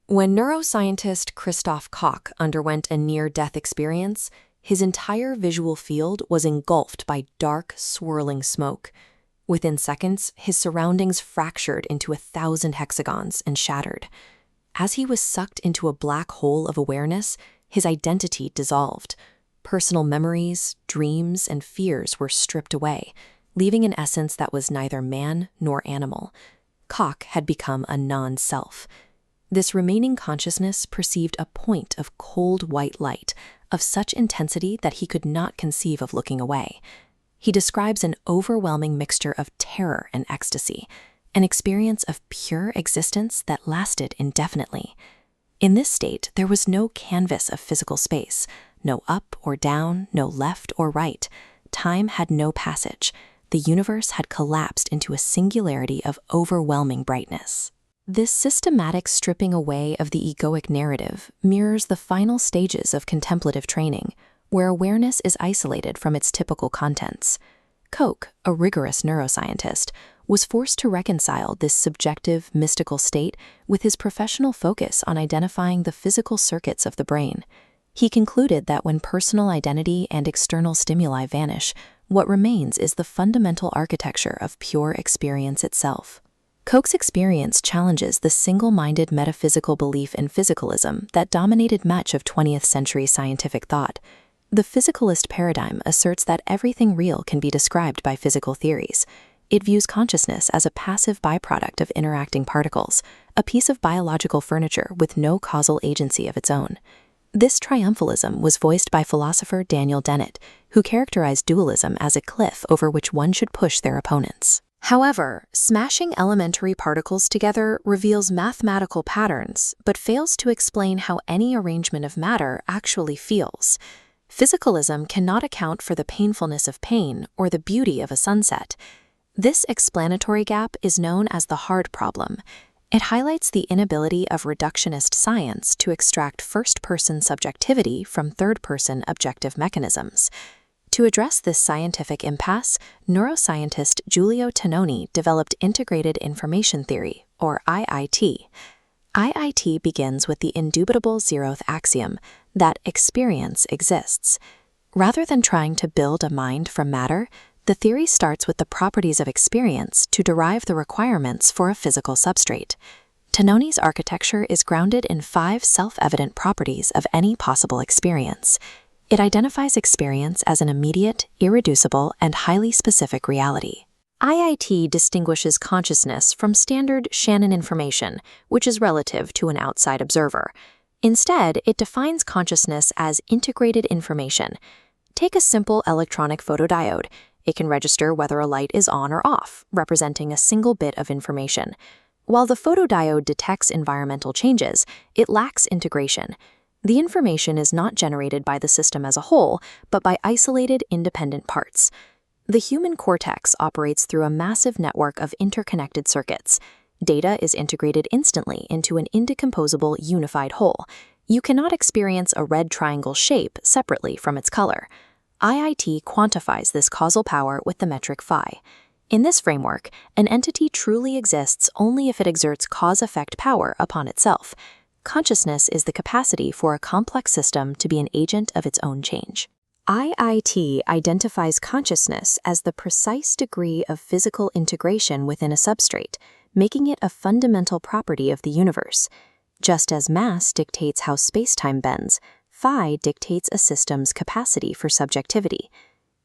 When neuroscientist Christoph Koch underwent a near-death experience, his entire visual field was engulfed by dark, swirling smoke. Within seconds, his surroundings fractured into 1,000 hexagons and shattered. As he was sucked into a black hole of awareness, his identity dissolved. Personal memories, dreams, and fears were stripped away, leaving an essence that was neither man nor animal. Koch had become a non-self. This remaining consciousness perceived a point of cold white light, of such intensity that he could not conceive of looking away. He describes an overwhelming mixture of terror and ecstasy, an experience of pure existence that lasted indefinitely. In this state, there was no canvas of physical space, no up or down, no left or right. Time had no passage. The universe had collapsed into a singularity of overwhelming brightness. This systematic stripping away of the egoic narrative mirrors the final stages of contemplative training, where awareness is isolated from its typical contents. Koch, a rigorous neuroscientist, was forced to reconcile this subjective, mystical state with his professional focus on identifying the physical circuits of the brain. He concluded that when personal identity and external stimuli vanish, what remains is the fundamental architecture of pure experience itself. Koch's experience challenges the single-minded metaphysical belief in physicalism that dominated much of 20th century scientific thought. The physicalist paradigm asserts that everything real can be described by physical theories. It views consciousness as a passive byproduct of interacting particles, a piece of biological furniture with no causal agency of its own. This triumphalism was voiced by philosopher Daniel Dennett, who characterized dualism as a cliff over which one should push their opponents. However, smashing elementary particles together reveals mathematical patterns, but fails to explain how any arrangement of matter actually feels. Physicalism cannot account for the painfulness of pain or the beauty of a sunset. This explanatory gap is known as the hard problem. It highlights the inability of reductionist science to extract first-person subjectivity from third-person objective mechanisms. To address this scientific impasse, neuroscientist Giulio Tononi developed integrated information theory, or IIT. IIT begins with the indubitable zeroth axiom that experience exists. Rather than trying to build a mind from matter, the theory starts with the properties of experience to derive the requirements for a physical substrate. Tononi's architecture is grounded in 5 self-evident properties of any possible experience. It identifies experience as an immediate, irreducible, and highly specific reality. IIT distinguishes consciousness from standard Shannon information, which is relative to an outside observer. Instead, it defines consciousness as integrated information. Take a simple electronic photodiode. It can register whether a light is on or off, representing a single bit of information. While the photodiode detects environmental changes, it lacks integration. The information is not generated by the system as a whole, but by isolated, independent parts. The human cortex operates through a massive network of interconnected circuits. Data is integrated instantly into an indecomposable, unified whole. You cannot experience a red triangle shape separately from its color. IIT quantifies this causal power with the metric phi. In this framework, an entity truly exists only if it exerts cause-effect power upon itself. Consciousness is the capacity for a complex system to be an agent of its own change. IIT identifies consciousness as the precise degree of physical integration within a substrate, making it a fundamental property of the universe. Just as mass dictates how space-time bends, phi dictates a system's capacity for subjectivity.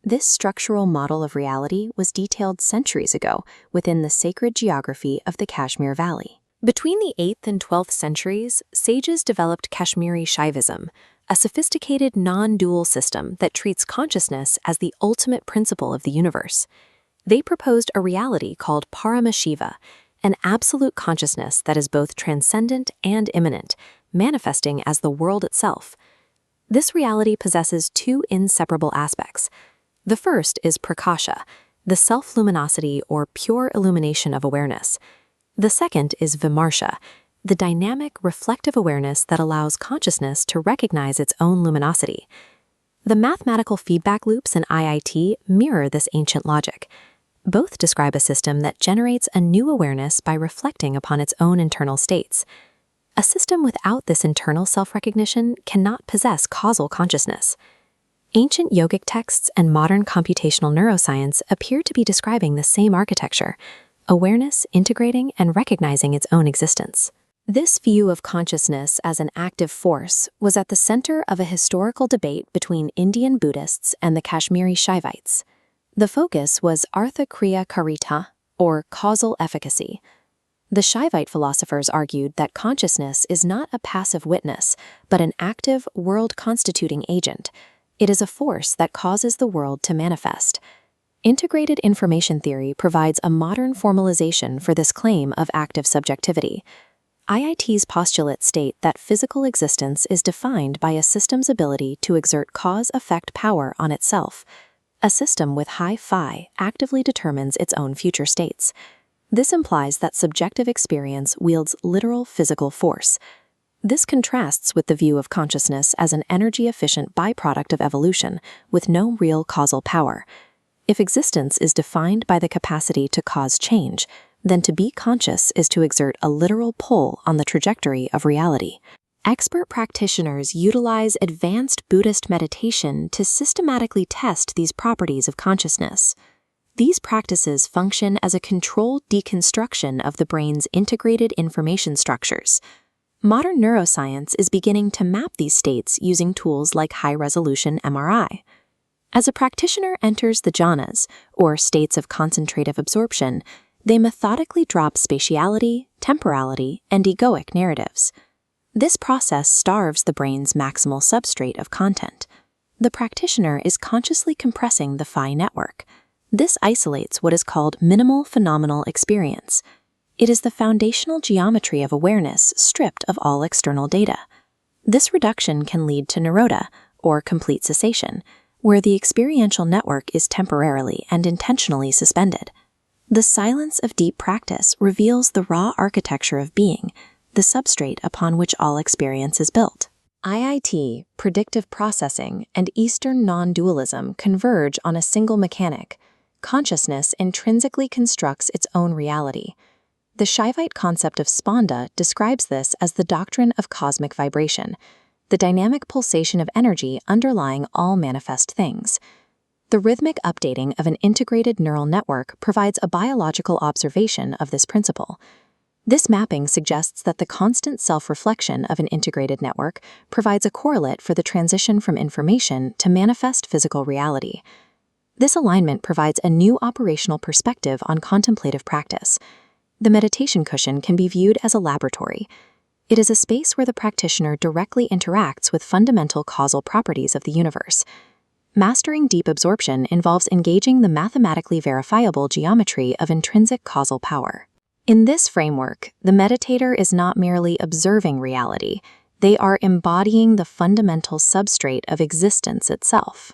This structural model of reality was detailed centuries ago within the sacred geography of the Kashmir Valley. Between the 8th and 12th centuries, sages developed Kashmiri Shaivism, a sophisticated non-dual system that treats consciousness as the ultimate principle of the universe. They proposed a reality called Paramashiva, an absolute consciousness that is both transcendent and immanent, manifesting as the world itself. This reality possesses 2 inseparable aspects. The first is prakasha, the self-luminosity or pure illumination of awareness. The second is vimarsha, the dynamic, reflective awareness that allows consciousness to recognize its own luminosity. The mathematical feedback loops in IIT mirror this ancient logic. Both describe a system that generates a new awareness by reflecting upon its own internal states. A system without this internal self-recognition cannot possess causal consciousness. Ancient yogic texts and modern computational neuroscience appear to be describing the same architecture, awareness integrating and recognizing its own existence. This view of consciousness as an active force was at the center of a historical debate between Indian Buddhists and the Kashmiri Shaivites. The focus was artha kriya karita, or causal efficacy. The Shaivite philosophers argued that consciousness is not a passive witness, but an active, world-constituting agent. It is a force that causes the world to manifest. Integrated information theory provides a modern formalization for this claim of active subjectivity. IIT's postulates state that physical existence is defined by a system's ability to exert cause-effect power on itself. A system with high phi actively determines its own future states. This implies that subjective experience wields literal physical force. This contrasts with the view of consciousness as an energy-efficient byproduct of evolution with no real causal power. If existence is defined by the capacity to cause change, then to be conscious is to exert a literal pull on the trajectory of reality. Expert practitioners utilize advanced Buddhist meditation to systematically test these properties of consciousness. These practices function as a controlled deconstruction of the brain's integrated information structures. Modern neuroscience is beginning to map these states using tools like high-resolution MRI. As a practitioner enters the jhanas, or states of concentrative absorption, they methodically drop spatiality, temporality, and egoic narratives. This process starves the brain's maximal substrate of content. The practitioner is consciously compressing the phi network. This isolates what is called minimal phenomenal experience. It is the foundational geometry of awareness stripped of all external data. This reduction can lead to nirodha, or complete cessation, where the experiential network is temporarily and intentionally suspended. The silence of deep practice reveals the raw architecture of being, the substrate upon which all experience is built. IIT, predictive processing, and Eastern non-dualism converge on a single mechanic. Consciousness intrinsically constructs its own reality. The Shaivite concept of spanda describes this as the doctrine of cosmic vibration, the dynamic pulsation of energy underlying all manifest things. The rhythmic updating of an integrated neural network provides a biological observation of this principle. This mapping suggests that the constant self-reflection of an integrated network provides a correlate for the transition from information to manifest physical reality. This alignment provides a new operational perspective on contemplative practice. The meditation cushion can be viewed as a laboratory. It is a space where the practitioner directly interacts with fundamental causal properties of the universe. Mastering deep absorption involves engaging the mathematically verifiable geometry of intrinsic causal power. In this framework, the meditator is not merely observing reality, they are embodying the fundamental substrate of existence itself.